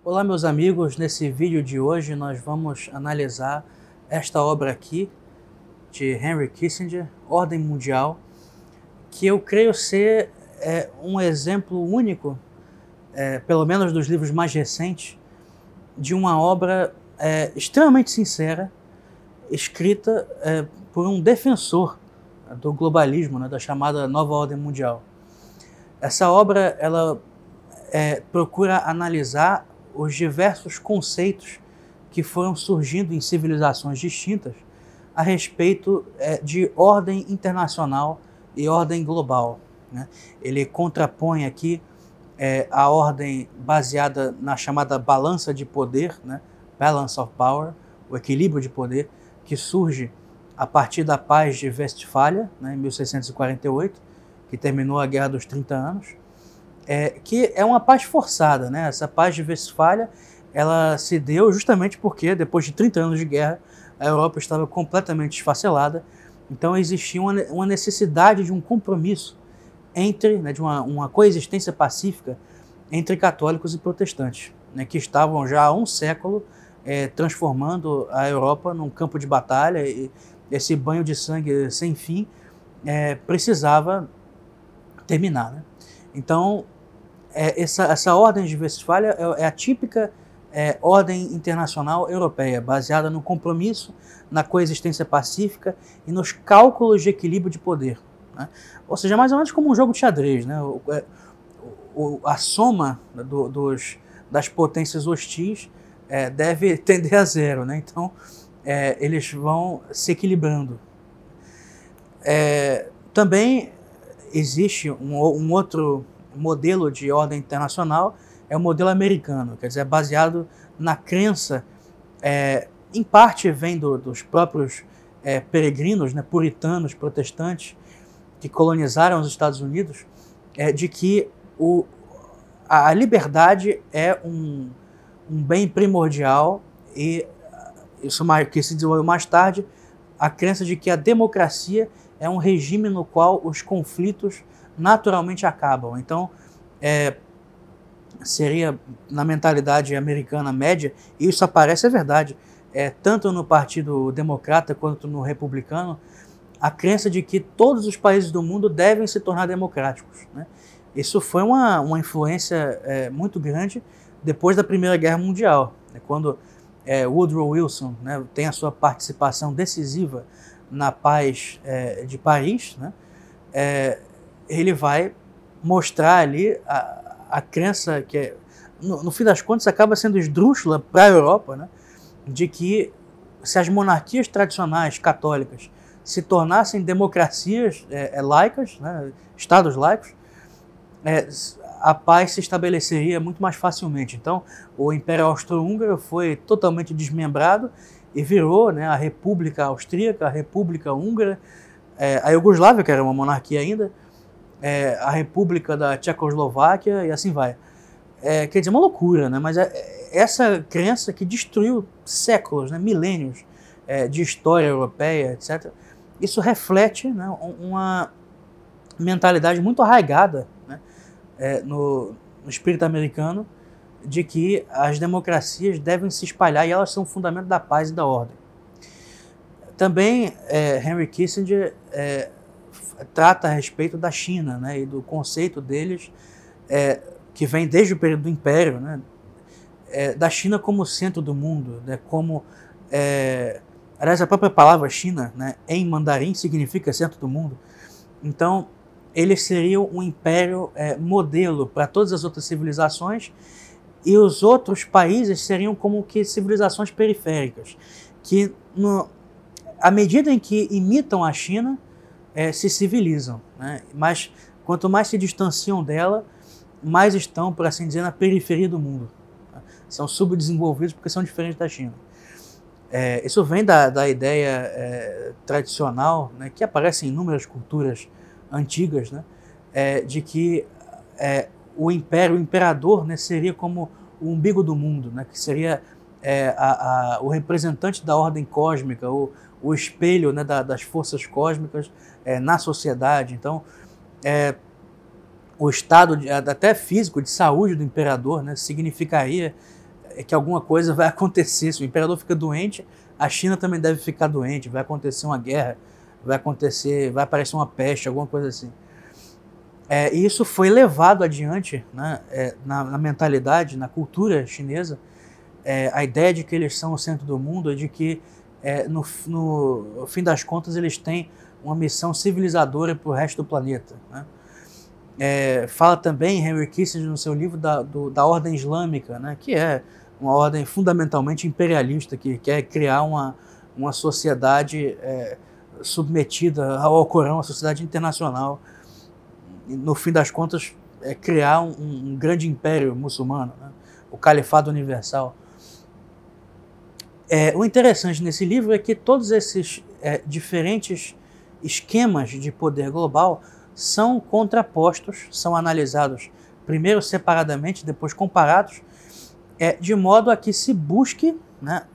Olá, meus amigos. Nesse vídeo de hoje nós vamos analisar esta obra aqui de Henry Kissinger, Ordem Mundial, que eu creio ser um exemplo único, pelo menos dos livros mais recentes, de uma obra extremamente sincera, escrita por um defensor do globalismo, né, da chamada Nova Ordem Mundial. Essa obra ela procura analisar os diversos conceitos que foram surgindo em civilizações distintas a respeito de ordem internacional e ordem global, né? Ele contrapõe aqui a ordem baseada na chamada balança de poder, né? Balance of Power, o equilíbrio de poder, que surge a partir da Paz de Westfália, né, em 1648, que terminou a Guerra dos 30 Anos, que é uma paz forçada, né? Essa Paz de Westfália ela se deu justamente porque, depois de 30 anos de guerra, a Europa estava completamente esfacelada, então existia uma necessidade de um compromisso entre, né, de uma coexistência pacífica entre católicos e protestantes, né, que estavam já há um século transformando a Europa num campo de batalha, e esse banho de sangue sem fim precisava terminar, né? Então, essa ordem de Westfália é a típica ordem internacional europeia, baseada no compromisso, na coexistência pacífica e nos cálculos de equilíbrio de poder, né? Ou seja, mais ou menos como um jogo de xadrez, né? A soma das potências hostis deve tender a zero, né? Então, eles vão se equilibrando. Também existe um outro modelo de ordem internacional, é o modelo americano, quer dizer, baseado na crença, em parte vem dos próprios peregrinos, né, puritanos, protestantes, que colonizaram os Estados Unidos, de que a liberdade é um bem primordial, e isso que se desenvolveu mais tarde, a crença de que a democracia é um regime no qual os conflitos naturalmente acabam. Então, seria na mentalidade americana média, e isso aparece, é verdade, tanto no Partido Democrata quanto no Republicano, a crença de que todos os países do mundo devem se tornar democráticos, né? Isso foi uma influência muito grande depois da Primeira Guerra Mundial, né? Quando Woodrow Wilson, né, tem a sua participação decisiva na Paz de Paris, né? Ele vai mostrar ali a crença que, no fim das contas, acaba sendo esdrúxula para a Europa, né, de que se as monarquias tradicionais católicas se tornassem democracias laicas, né, estados laicos, a paz se estabeleceria muito mais facilmente. Então, o Império Austro-Húngaro foi totalmente desmembrado e virou, né, a República Austríaca, a República Húngara, a Iugoslávia, que era uma monarquia ainda, a República da Tchecoslováquia e assim vai. Quer dizer, uma loucura, né? Mas essa crença que destruiu séculos, né, milênios de história europeia, etc., isso reflete, né, uma mentalidade muito arraigada, né, no espírito americano, de que as democracias devem se espalhar e elas são o fundamento da paz e da ordem. Também Henry Kissinger trata a respeito da China, né, e do conceito deles, que vem desde o período do Império, né, da China como centro do mundo, né, como, aliás, a própria palavra China, né, em mandarim significa centro do mundo. Então, eles seriam um império modelo para todas as outras civilizações, e os outros países seriam como que civilizações periféricas, que à medida em que imitam a China, se civilizam, né? Mas quanto mais se distanciam dela, mais estão, por assim dizer, na periferia do mundo, né? São subdesenvolvidos porque são diferentes da China. Isso vem da ideia tradicional, né, que aparece em inúmeras culturas antigas, né, de que o imperador, né, seria como o umbigo do mundo, né, que seria o representante da ordem cósmica, o espelho, né, das forças cósmicas na sociedade. Então, o estado até físico de saúde do imperador, né, significaria que alguma coisa vai acontecer. Se o imperador fica doente, a China também deve ficar doente, vai acontecer uma guerra, vai aparecer uma peste, alguma coisa assim. E isso foi levado adiante, né, na mentalidade, na cultura chinesa, a ideia de que eles são o centro do mundo, de que no fim das contas eles têm uma missão civilizadora para o resto do planeta, né? Fala também Henry Kissinger no seu livro da ordem islâmica, né, que é uma ordem fundamentalmente imperialista, que quer criar uma sociedade submetida ao Alcorão, uma sociedade internacional, e, no fim das contas, criar um grande império muçulmano, né, o Califado Universal. O interessante nesse livro é que todos esses diferentes esquemas de poder global são contrapostos, são analisados primeiro separadamente, depois comparados, de modo a que se busque, né,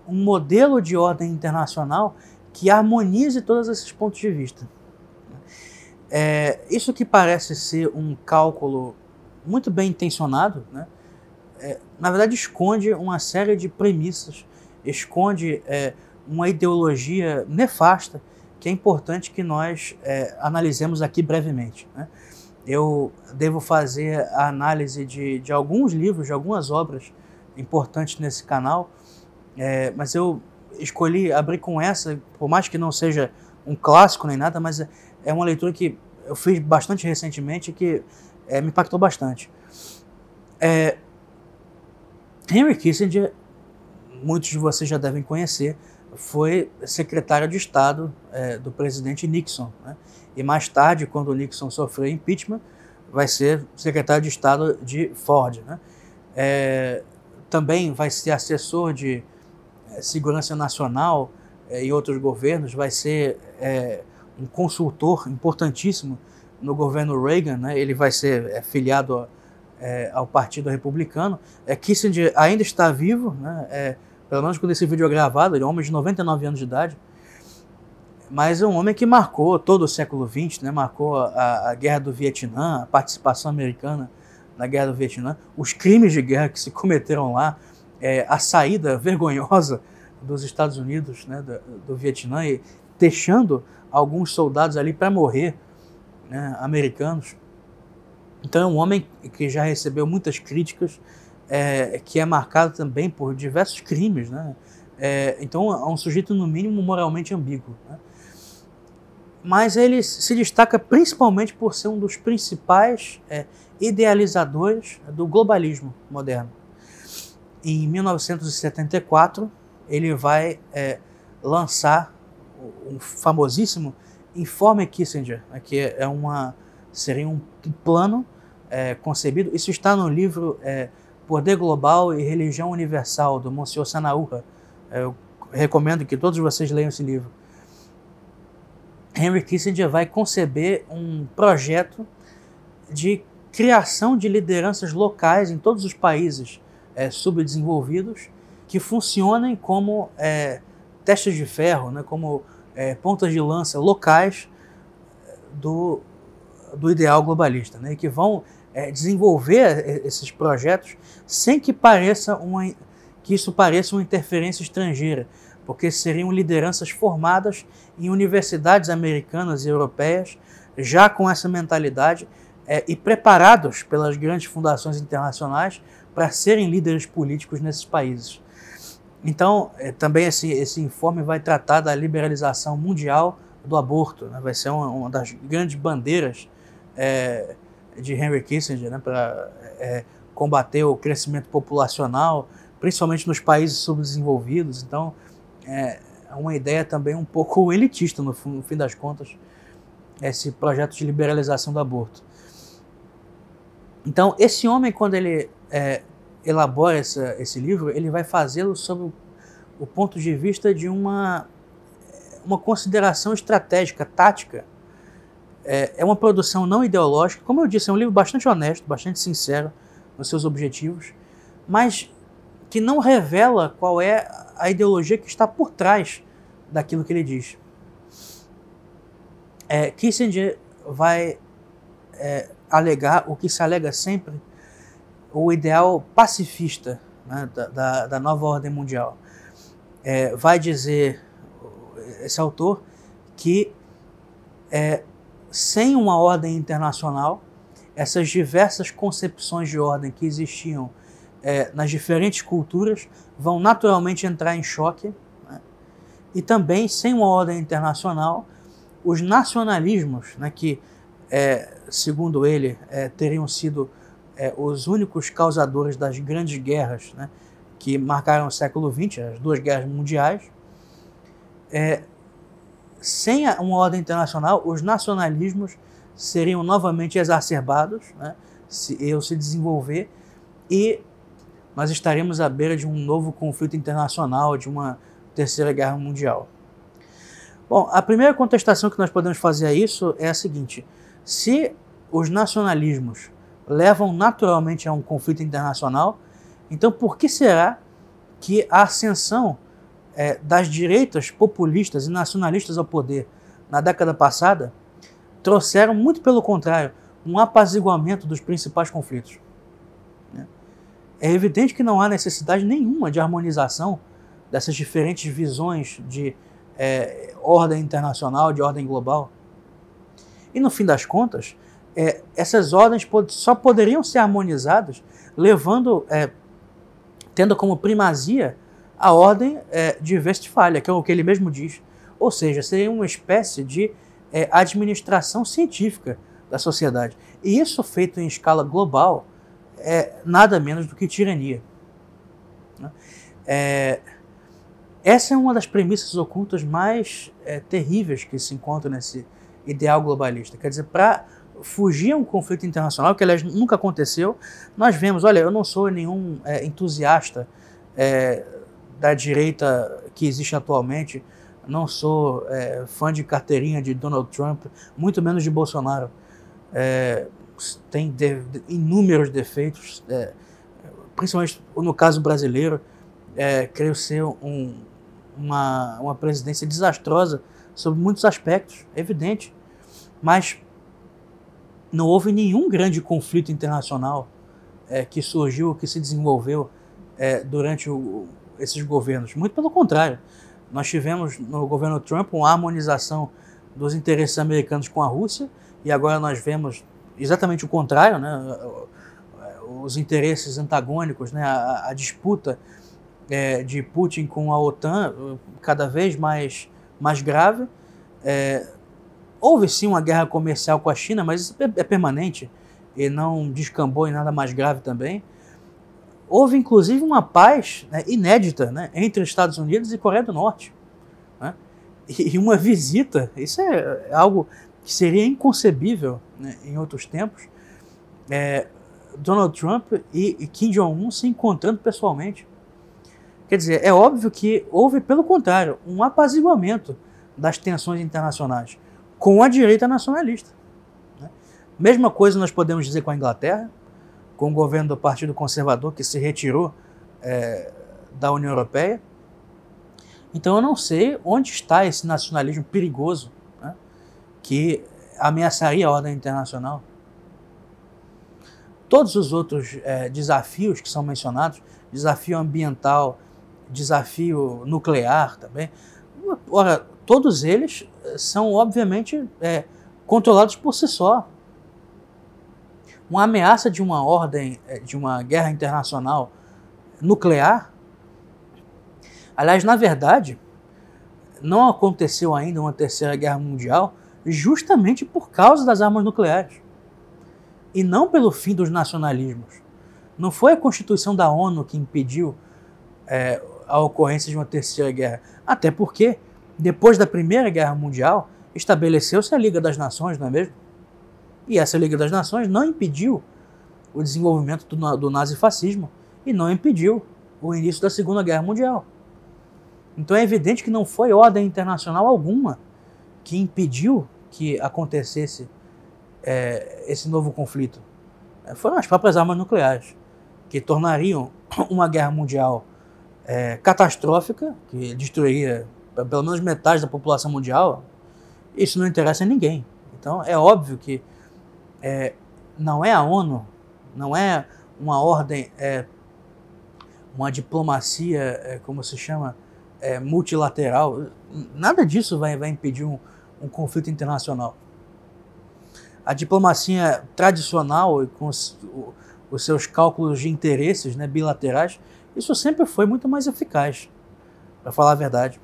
um modelo de ordem internacional que harmonize todos esses pontos de vista. Isso que parece ser um cálculo muito bem intencionado, né, na verdade esconde uma série de premissas, esconde uma ideologia nefasta que é importante que nós analisemos aqui brevemente, né? Eu devo fazer a análise de alguns livros, de algumas obras importantes nesse canal, mas eu escolhi abrir com essa, por mais que não seja um clássico nem nada, mas é uma leitura que eu fiz bastante recentemente e que me impactou bastante. Henry Kissinger, muitos de vocês já devem conhecer, foi secretário de Estado do presidente Nixon, né? E mais tarde, quando o Nixon sofreu impeachment, vai ser secretário de Estado de Ford, né? Também vai ser assessor de segurança nacional em outros governos, vai ser um consultor importantíssimo no governo Reagan, né? Ele vai ser filiado ao Partido Republicano. Kissinger ainda está vivo, né? Pelo menos quando esse vídeo é gravado, ele é um homem de 99 anos de idade, mas é um homem que marcou todo o século XX, né? Marcou a Guerra do Vietnã, a participação americana na Guerra do Vietnã, os crimes de guerra que se cometeram lá, a saída vergonhosa dos Estados Unidos, né, do Vietnã, e deixando alguns soldados ali para morrer, né, americanos. Então é um homem que já recebeu muitas críticas, que é marcado também por diversos crimes, né? Então é um sujeito, no mínimo, moralmente ambíguo, né? Mas ele se destaca principalmente por ser um dos principais idealizadores do globalismo moderno. Em 1974, ele vai lançar o famosíssimo Informe Kissinger, que seria um plano concebido. Isso está no livro Poder Global e Religião Universal, do Monsieur Sanaúra. Eu recomendo que todos vocês leiam esse livro. Henry Kissinger vai conceber um projeto de criação de lideranças locais em todos os países subdesenvolvidos, que funcionem como testes de ferro, né, como pontas de lança locais do ideal globalista, né, que vão desenvolver esses projetos sem que isso pareça uma interferência estrangeira, porque seriam lideranças formadas em universidades americanas e europeias, já com essa mentalidade, e preparados pelas grandes fundações internacionais para serem líderes políticos nesses países. Então, também esse informe vai tratar da liberalização mundial do aborto, né? Vai ser uma das grandes bandeiras de Henry Kissinger, né? Para combater o crescimento populacional, principalmente nos países subdesenvolvidos. Então, é uma ideia também um pouco elitista, no fim das contas, esse projeto de liberalização do aborto. Então, esse homem, quando ele elabora esse livro, ele vai fazê-lo sob o ponto de vista de uma consideração estratégica, tática. É uma produção não ideológica. Como eu disse, é um livro bastante honesto, bastante sincero nos seus objetivos, mas que não revela qual é a ideologia que está por trás daquilo que ele diz. Kissinger vai alegar o que se alega sempre, o ideal pacifista né, da nova ordem mundial. Vai dizer, esse autor, que sem uma ordem internacional, essas diversas concepções de ordem que existiam nas diferentes culturas vão naturalmente entrar em choque, né? E também, sem uma ordem internacional, os nacionalismos, né, que, segundo ele, teriam sido os únicos causadores das grandes guerras, né, que marcaram o século XX, as duas guerras mundiais, sem uma ordem internacional, os nacionalismos seriam novamente exacerbados, né, se desenvolver, e nós estaremos à beira de um novo conflito internacional, de uma terceira guerra mundial. Bom, a primeira contestação que nós podemos fazer a isso é a seguinte: se os nacionalismos levam naturalmente a um conflito internacional, então por que será que a ascensão das direitas populistas e nacionalistas ao poder na década passada trouxeram, muito pelo contrário, um apaziguamento dos principais conflitos? É evidente que não há necessidade nenhuma de harmonização dessas diferentes visões de ordem internacional, de ordem global. E no fim das contas, essas ordens só poderiam ser harmonizadas tendo como primazia a ordem de Westfália, que é o que ele mesmo diz. Ou seja, seria uma espécie de administração científica da sociedade. E isso feito em escala global nada menos do que tirania. Essa é uma das premissas ocultas mais terríveis que se encontra nesse ideal globalista. Quer dizer, para fugir a um conflito internacional, que aliás nunca aconteceu, nós vemos, olha, eu não sou nenhum entusiasta da direita que existe atualmente, não sou fã de carteirinha de Donald Trump, muito menos de Bolsonaro. Tem inúmeros defeitos, principalmente no caso brasileiro, creio ser uma presidência desastrosa sob muitos aspectos, evidente, mas não houve nenhum grande conflito internacional que surgiu, que se desenvolveu durante esses governos. Muito pelo contrário, nós tivemos no governo Trump uma harmonização dos interesses americanos com a Rússia, e agora nós vemos exatamente o contrário, né? Os interesses antagônicos, né? A disputa de Putin com a OTAN cada vez mais grave. Houve sim uma guerra comercial com a China, mas isso é permanente e não descambou em nada mais grave também. Houve inclusive uma paz, né, inédita, né, entre Estados Unidos e Coreia do Norte, né? E uma visita, isso é algo que seria inconcebível, né, em outros tempos, Donald Trump e Kim Jong-un se encontrando pessoalmente. Quer dizer, é óbvio que houve, pelo contrário, um apaziguamento das tensões internacionais com a direita nacionalista, né? Mesma coisa nós podemos dizer com a Inglaterra, com o governo do Partido Conservador, que se retirou da União Europeia. Então eu não sei onde está esse nacionalismo perigoso, né, que ameaçaria a ordem internacional. Todos os outros desafios que são mencionados, desafio ambiental, desafio nuclear também, ora, todos eles são obviamente controlados por si só. Uma ameaça de uma ordem, de uma guerra internacional nuclear, aliás, na verdade, não aconteceu ainda uma terceira guerra mundial justamente por causa das armas nucleares e não pelo fim dos nacionalismos. Não foi a Constituição da ONU que impediu a ocorrência de uma terceira guerra, até porque depois da Primeira Guerra Mundial estabeleceu-se a Liga das Nações, não é mesmo? E essa Liga das Nações não impediu o desenvolvimento do nazifascismo e não impediu o início da Segunda Guerra Mundial. Então é evidente que não foi ordem internacional alguma que impediu que acontecesse esse novo conflito. Foram as próprias armas nucleares que tornariam uma guerra mundial catastrófica, que destruiria pelo menos metade da população mundial. Isso não interessa a ninguém. Então é óbvio que não é a ONU, não é uma ordem uma diplomacia, como se chama, multilateral. Nada disso vai impedir um conflito internacional. A diplomacia tradicional, com os seus cálculos de interesses, né, bilaterais, isso sempre foi muito mais eficaz, para falar a verdade.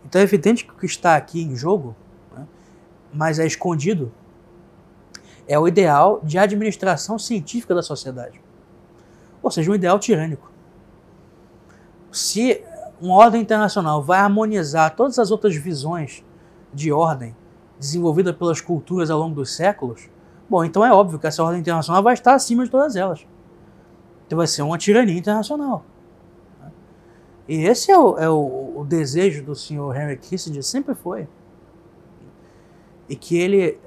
Então é evidente que o que está aqui em jogo, né, mas é escondido, é o ideal de administração científica da sociedade. Ou seja, um ideal tirânico. Se uma ordem internacional vai harmonizar todas as outras visões de ordem desenvolvida pelas culturas ao longo dos séculos, bom, então é óbvio que essa ordem internacional vai estar acima de todas elas. Então vai ser uma tirania internacional. E esse é o desejo do senhor Henry Kissinger, sempre foi. E que ele,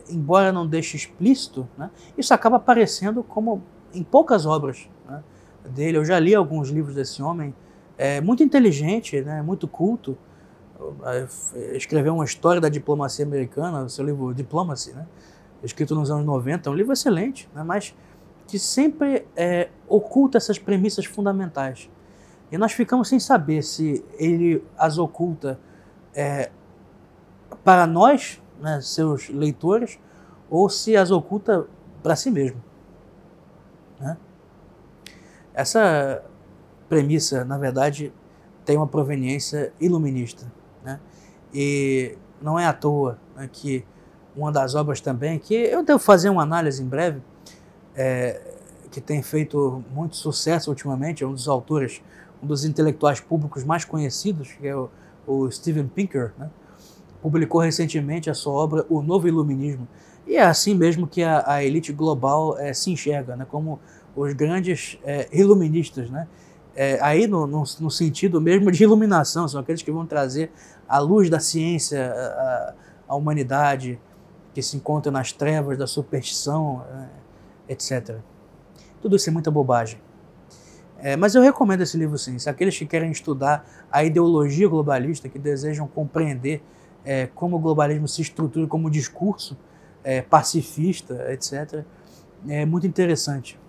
embora não deixe explícito, né, isso acaba aparecendo como em poucas obras, né, dele. Eu já li alguns livros desse homem, muito inteligente, né, muito culto. Escreveu uma história da diplomacia americana, o seu livro Diplomacy, né, escrito nos anos 90, um livro excelente, né, mas que sempre oculta essas premissas fundamentais. E nós ficamos sem saber se ele as oculta para nós, né, seus leitores, ou se as oculta para si mesmo. Né? Essa premissa, na verdade, tem uma proveniência iluminista. Né? E não é à toa, né, que uma das obras também, que eu devo fazer uma análise em breve, que tem feito muito sucesso ultimamente, é um dos autores, um dos intelectuais públicos mais conhecidos, que é o Steven Pinker, né? Publicou recentemente a sua obra O Novo Iluminismo. E é assim mesmo que a elite global se enxerga, né? Como os grandes iluministas. Né? Aí no sentido mesmo de iluminação, são aqueles que vão trazer a luz da ciência à humanidade, que se encontra nas trevas da superstição, etc. Tudo isso é muita bobagem. Mas eu recomendo esse livro sim. Se aqueles que querem estudar a ideologia globalista, que desejam compreender como o globalismo se estrutura como discurso pacifista, etc., é muito interessante.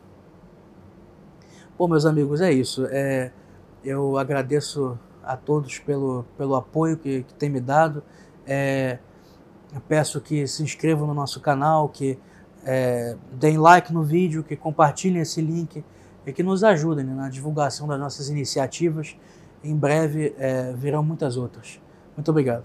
Bom, meus amigos, é isso. Eu agradeço a todos pelo apoio que tem me dado. Eu peço que se inscrevam no nosso canal, que deem like no vídeo, que compartilhem esse link e que nos ajudem, né, na divulgação das nossas iniciativas. Em breve virão muitas outras. Muito obrigado.